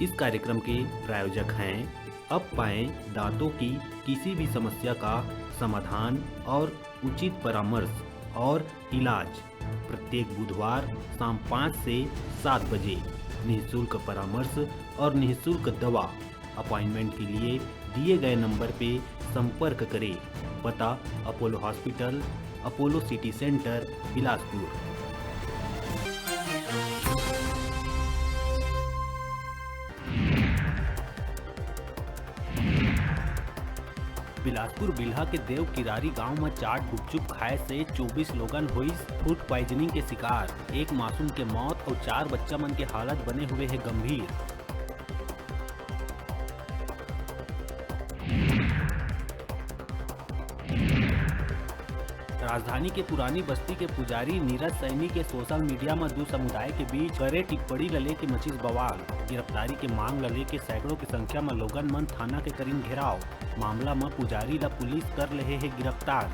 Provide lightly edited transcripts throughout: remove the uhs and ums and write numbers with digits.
इस कार्यक्रम के प्रायोजक हैं अब पाएं दांतों की किसी भी समस्या का समाधान और उचित परामर्श और इलाज प्रत्येक बुधवार शाम 5 से 7 बजे निःशुल्क परामर्श और निःशुल्क दवा अपॉइंटमेंट के लिए दिए गए नंबर पे संपर्क करें। पता Apollo hospital, Apollo city centre, Bilaspur. Bilaspur Bilha के देव किरारी गांव में चाट गुपचुप खाए से 24 लोगन हुई फूड पॉइजनिंग के शिकार। एक मासूम के मौत और 4 बच्चा मन के हालत बने हुए है गंभीर। राजधानी के पुरानी बस्ती के पुजारी नीरज सैनी के सोशल मीडिया में दो समुदाय के बीच करे टिप्पणी लले के मचीस बवाल। गिरफ्तारी के मांग लले के सैकड़ों की संख्या में लोगन मन थाना के करीन घेराव। मामला में पुजारी ला पुलिस कर रहे है गिरफ्तार।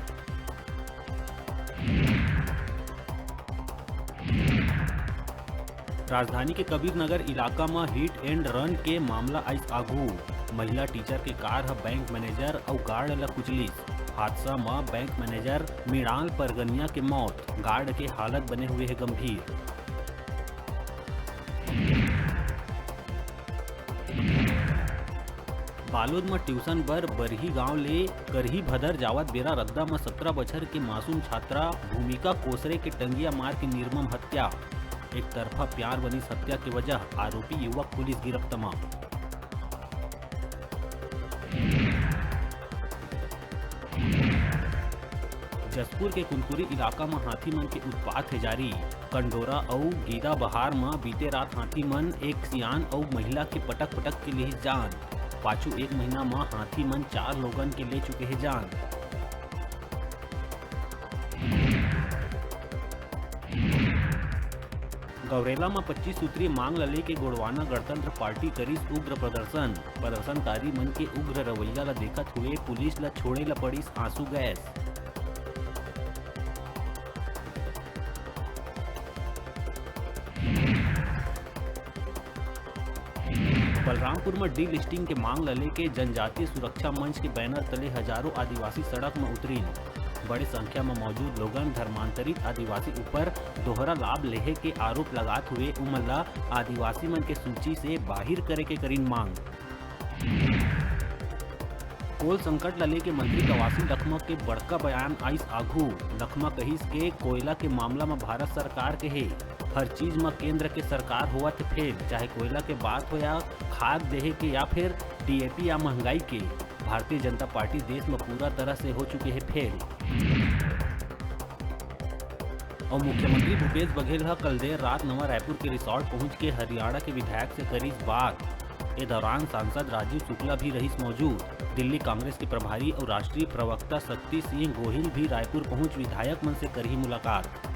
राजधानी के कबीर नगर इलाका में हिट एंड रन के मामला आइस आगू। महिला टीचर के कार ह बैंक मैनेजर और गार्ड ला कुचलिस। हादसा में बैंक मैनेजर मिराल परगनिया के मौत, गार्ड के हालत बने हुए है गंभीर। बालोद में ट्यूशन बर बरही गांव ले करही भदर जावत बेरा रद्दा में 17 बछर के मासूम छात्रा भूमिका कोसरे के टंगिया मार की निर्मम हत्या। एक तरफा प्यार बनी हत्या की वजह आरोपी युवक पुलिस गिरफ्त में। जसपुर के कुनकुरी इलाका में हाथी मन के उत्पात है जारी। कंडोरा और गीदा बहार में बीते रात हाथी मन एक सियान और महिला के पटक के लिए जान। पाछू एक महीना में हाथी मन 4 लोगन के ले चुके हैं जान। गौरेला में 25 सूत्रीय मांग लले के गोड़वाना गणतंत्र पार्टी करीस उग्र प्रदर्शनकारी मन के उग्र रवैया ला देखत हुए पुलिस ला छोड़े ला पड़ीस आंसू गैस। बलरामपुर में डी लिस्टिंग के मांग लले के जनजातीय सुरक्षा मंच के बैनर तले हजारों आदिवासी सड़क में उतरीन। बड़ी संख्या में मौजूद लोगन धर्मांतरित आदिवासी ऊपर दोहरा लाभ लेहे के आरोप लगात हुए उमल्ला आदिवासी मन के सूची से बाहिर करे के करीन मांग। कोल संकट लले के मंत्री कवासी लखमा के बड़का बयान आइस आघू। लखमा कहिस के कोयला के मामला में भारत सरकार के है, हर चीज में केंद्र के सरकार हुआ थे फेल, चाहे कोयला के बात हो या खाद देहे के या फिर डीएपी या महंगाई के। भारतीय जनता पार्टी देश में पूरा तरह से हो चुके हैं फेल। और मुख्यमंत्री भूपेश बघेल कल देर रात नवा रायपुर के रिसोर्ट पहुंच के हरियाणा के विधायक से करीस बात। इस दौरान सांसद राजीव शुक्ला भी रहीस मौजूद। दिल्ली कांग्रेस के प्रभारी और राष्ट्रीय प्रवक्ता शक्ति सिंह गोहिल भी रायपुर पहुंच विधायक मन से करी मुलाकात।